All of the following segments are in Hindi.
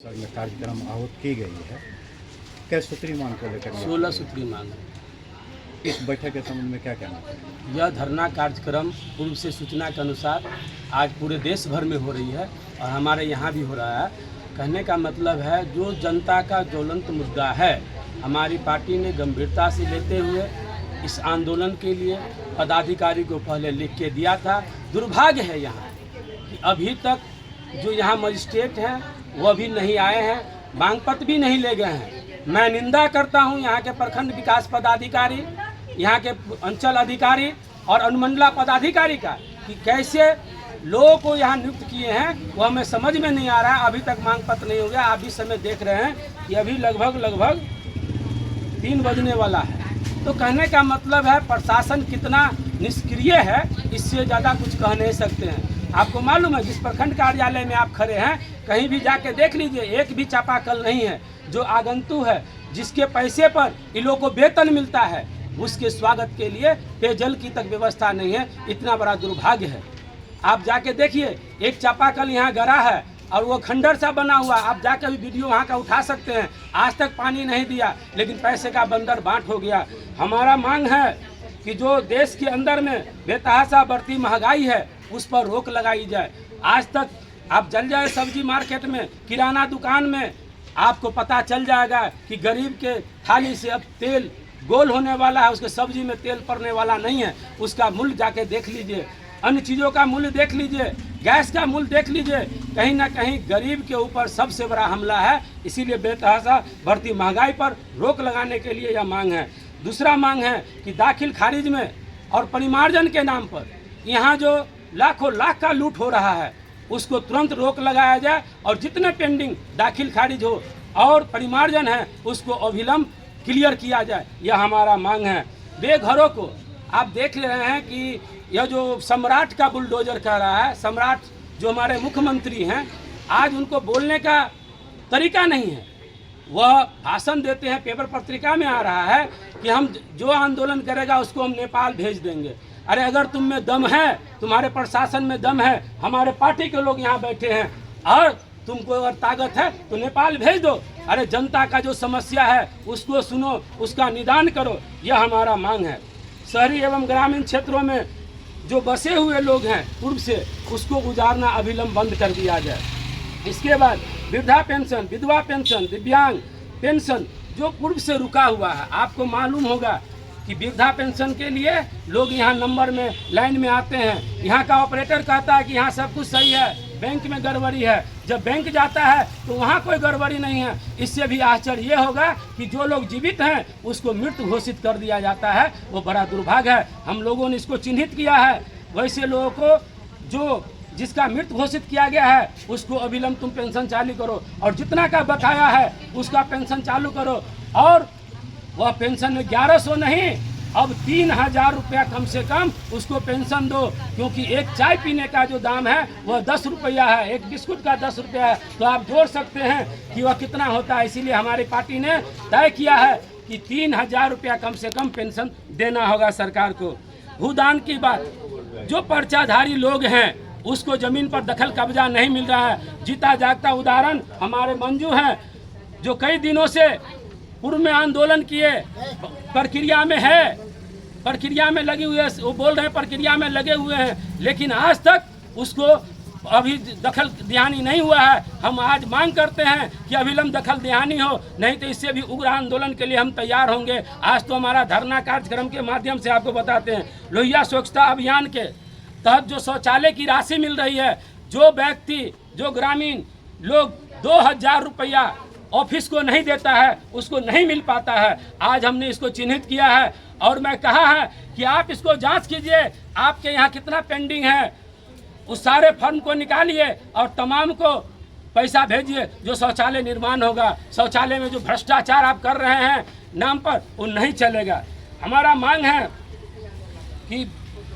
में कार्यक्रम आहूत की गई है। क्या सूत्री मांग को लेकर 16 सूत्री मांग है। इस बैठक के संबंध में क्या कहना है? यह धरना कार्यक्रम पूर्व से सूचना के अनुसार आज पूरे देश भर में हो रही है और हमारे यहाँ भी हो रहा है। कहने का मतलब है जो जनता का ज्वलंत मुद्दा है, हमारी पार्टी ने गंभीरता से लेते हुए इस आंदोलन के लिए पदाधिकारी को पहले लिख के दिया था। दुर्भाग्य है यहाँ कि अभी तक जो यहाँ मजिस्ट्रेट हैं वह भी नहीं आए हैं, मांग पत्र भी नहीं ले गए हैं। मैं निंदा करता हूँ यहाँ के प्रखंड विकास पदाधिकारी, यहाँ के अंचल अधिकारी और अनुमंडला पदाधिकारी का कि कैसे लोगों को यहाँ नियुक्त किए हैं, वो हमें समझ में नहीं आ रहा है। अभी तक मांग पत्र नहीं हो गया। आप इस समय देख रहे हैं कि अभी लगभग 3 बजने वाला है। तो कहने का मतलब है प्रशासन कितना निष्क्रिय है, इससे ज़्यादा कुछ कह नहीं सकते हैं। आपको मालूम है जिस प्रखंड कार्यालय में आप खड़े हैं, कहीं भी जाके देख लीजिए, एक भी चापाकल नहीं है। जो आगंतु है, जिसके पैसे पर इन लोगों को वेतन मिलता है, उसके स्वागत के लिए पेयजल की तक व्यवस्था नहीं है। इतना बड़ा दुर्भाग्य है। आप जाके देखिए, एक चापाकल यहाँ गड़ा है और वो खंडर सा बना हुआ। आप जाकर भी वीडियो वहाँ का उठा सकते हैं। आज तक पानी नहीं दिया, लेकिन पैसे का बंदर बांट हो गया। हमारा मांग है कि जो देश के अंदर में बेतहाशा बढ़ती महंगाई है, उस पर रोक लगाई जाए। आज तक आप चल जाए सब्जी मार्केट में, किराना दुकान में, आपको पता चल जाएगा कि गरीब के थाली से अब तेल गोल होने वाला है, उसके सब्जी में तेल पड़ने वाला नहीं है। उसका मूल्य जाके देख लीजिए, अन्य चीज़ों का मूल्य देख लीजिए, गैस का मूल्य देख लीजिए। कहीं ना कहीं गरीब के ऊपर सबसे बड़ा हमला है। इसीलिए बेतहाशा बढ़ती महंगाई पर रोक लगाने के लिए यह मांग है। दूसरा मांग है कि दाखिल खारिज में और परिमार्जन के नाम पर यहाँ जो लाखों लाख का लूट हो रहा है, उसको तुरंत रोक लगाया जाए और जितने पेंडिंग दाखिल खारिज हो और परिमार्जन है, उसको अविलंब क्लियर किया जाए। यह हमारा मांग है। बेघरों को आप देख ले रहे हैं कि यह जो सम्राट का बुलडोजर कह रहा है, सम्राट जो हमारे मुख्यमंत्री हैं, आज उनको बोलने का तरीका नहीं है। वह भाषण देते हैं, पेपर पत्रिका में आ रहा है कि हम जो आंदोलन करेगा उसको हम नेपाल भेज देंगे। अरे अगर तुम में दम है, तुम्हारे प्रशासन में दम है, हमारे पार्टी के लोग यहाँ बैठे हैं और तुमको अगर ताकत है तो नेपाल भेज दो। अरे जनता का जो समस्या है उसको सुनो, उसका निदान करो। यह हमारा मांग है। शहरी एवं ग्रामीण क्षेत्रों में जो बसे हुए लोग हैं पूर्व से, उसको गुजारना अविलंब बंद कर दिया जाए। इसके बाद वृद्धा पेंशन, विधवा पेंशन, दिव्यांग पेंशन जो पूर्व से रुका हुआ है, आपको मालूम होगा कि वृद्धा पेंशन के लिए लोग यहाँ नंबर में लाइन में आते हैं। यहाँ का ऑपरेटर कहता है कि यहाँ सब कुछ सही है, बैंक में गड़बड़ी है। जब बैंक जाता है तो वहाँ कोई गड़बड़ी नहीं है। इससे भी आश्चर्य ये होगा कि जो लोग जीवित हैं उसको मृत घोषित कर दिया जाता है। वो बड़ा दुर्भाग्य है। हम लोगों ने इसको चिन्हित किया है। वैसे लोगों को जिसका मृत घोषित किया गया है, उसको अविलंब तुम पेंशन चालू करो और जितना का बकाया है उसका पेंशन चालू करो। और वह पेंशन में 1100 नहीं, अब 3000 रुपया कम से कम उसको पेंशन दो, क्योंकि एक चाय पीने का जो दाम है वह 10 रुपया है, एक बिस्कुट का 10 रुपया है। तो आप जोड़ सकते हैं कि वह कितना होता है। इसीलिए हमारी पार्टी ने तय किया है कि 3000 रुपया कम से कम पेंशन देना होगा सरकार को। भूदान की बात, जो पर्चाधारी लोग हैं उसको जमीन पर दखल कब्जा नहीं मिल रहा है। जीता जागता उदाहरण हमारे मंजू हैं, जो कई दिनों से पूर्व में आंदोलन किए, प्रक्रिया में है, प्रक्रिया में लगे हुए, वो बोल रहे हैं प्रक्रिया में लगे हुए हैं, लेकिन आज तक उसको अभी दखल दिहानी नहीं हुआ है। हम आज मांग करते हैं कि अविलंब दखल दिहानी हो, नहीं तो इससे भी उग्र आंदोलन के लिए हम तैयार होंगे। आज तो हमारा धरना कार्यक्रम के माध्यम से आपको बताते हैं, लोहिया स्वच्छता अभियान के तहत जो शौचालय की राशि मिल रही है, जो व्यक्ति, जो ग्रामीण लोग 2000 रुपया ऑफिस को नहीं देता है, उसको नहीं मिल पाता है। आज हमने इसको चिन्हित किया है और मैं कहा है कि आप इसको जांच कीजिए, आपके यहाँ कितना पेंडिंग है। उस सारे फंड को निकालिए और तमाम को पैसा भेजिए, जो शौचालय निर्माण होगा। शौचालय में जो भ्रष्टाचार आप कर रहे हैं नाम पर, वो नहीं चलेगा। हमारा मांग है कि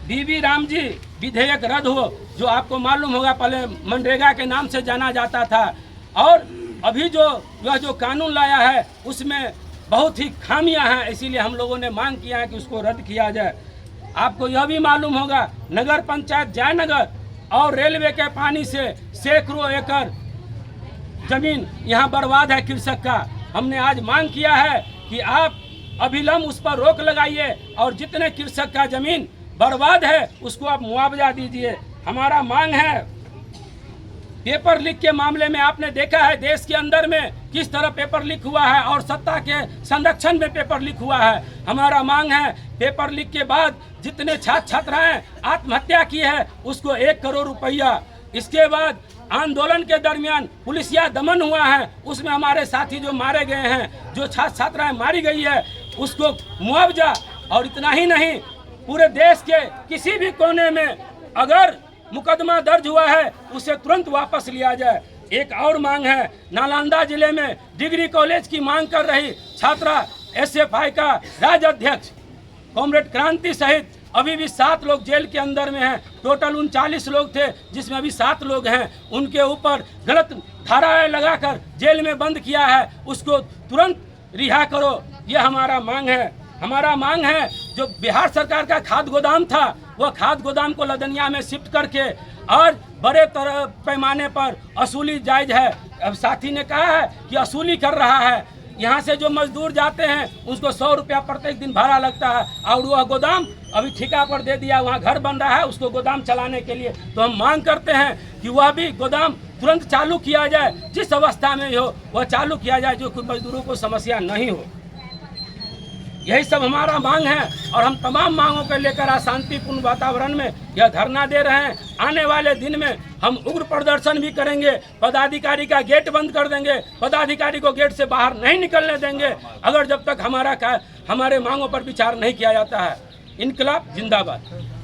बीबी राम जी विधेयक रद्द हो। जो आपको मालूम होगा पहले मनरेगा के नाम से जाना जाता था, और अभी यह जो कानून लाया है उसमें बहुत ही खामियां हैं। इसीलिए हम लोगों ने मांग किया है कि उसको रद्द किया जाए। आपको यह भी मालूम होगा नगर पंचायत जयनगर और रेलवे के पानी से सैकड़ों एकड़ जमीन यहाँ बर्बाद है कृषक का। हमने आज मांग किया है कि आप अविलंब उस पर रोक लगाइए और जितने कृषक का जमीन बर्बाद है उसको आप मुआवजा दीजिए। हमारा मांग है, पेपर लीक के मामले में आपने देखा है देश के अंदर में किस तरह पेपर लीक हुआ है और सत्ता के संरक्षण में पेपर लीक हुआ है। हमारा मांग है पेपर लीक के बाद जितने छात्र छात्राएं आत्महत्या की है उसको 1 करोड़ रुपया, इसके बाद आंदोलन के दरमियान पुलिसिया दमन हुआ है उसमें हमारे साथी जो मारे गए हैं, जो छात्र छात्राएं मारी गई है उसको मुआवजा, और इतना ही नहीं पूरे देश के किसी भी कोने में अगर मुकदमा दर्ज हुआ है उसे तुरंत वापस लिया जाए। एक और मांग है, नालंदा जिले में डिग्री कॉलेज की मांग कर रही छात्रा एसएफआई का राज्य अध्यक्ष कॉमरेड क्रांति सहित अभी भी 7 लोग जेल के अंदर में हैं। टोटल 39 लोग थे जिसमें अभी 7 लोग हैं। उनके ऊपर गलत धाराएं लगाकर जेल में बंद किया है, उसको तुरंत रिहा करो, ये हमारा मांग है। हमारा मांग है जो बिहार सरकार का खाद्य गोदाम था वह खाद्य गोदाम को लदनिया में शिफ्ट करके और बड़े पैमाने पर असुली जायज है। अब साथी ने कहा है कि असुली कर रहा है, यहाँ से जो मजदूर जाते हैं उसको 100 रुपया प्रत्येक दिन भाड़ा लगता है और वह गोदाम अभी ठेका पर दे दिया, वहाँ घर बन रहा है उसको गोदाम चलाने के लिए। तो हम मांग करते हैं कि वह भी गोदाम तुरंत चालू किया जाए, जिस अवस्था में हो वह चालू किया जाए, जो कोई मजदूरों को समस्या नहीं हो। यही सब हमारा मांग है और हम तमाम मांगों को लेकर आज शांतिपूर्ण वातावरण में यह धरना दे रहे हैं। आने वाले दिन में हम उग्र प्रदर्शन भी करेंगे, पदाधिकारी का गेट बंद कर देंगे, पदाधिकारी को गेट से बाहर नहीं निकलने देंगे अगर जब तक हमारे मांगों पर विचार नहीं किया जाता है। इनकलाब जिंदाबाद।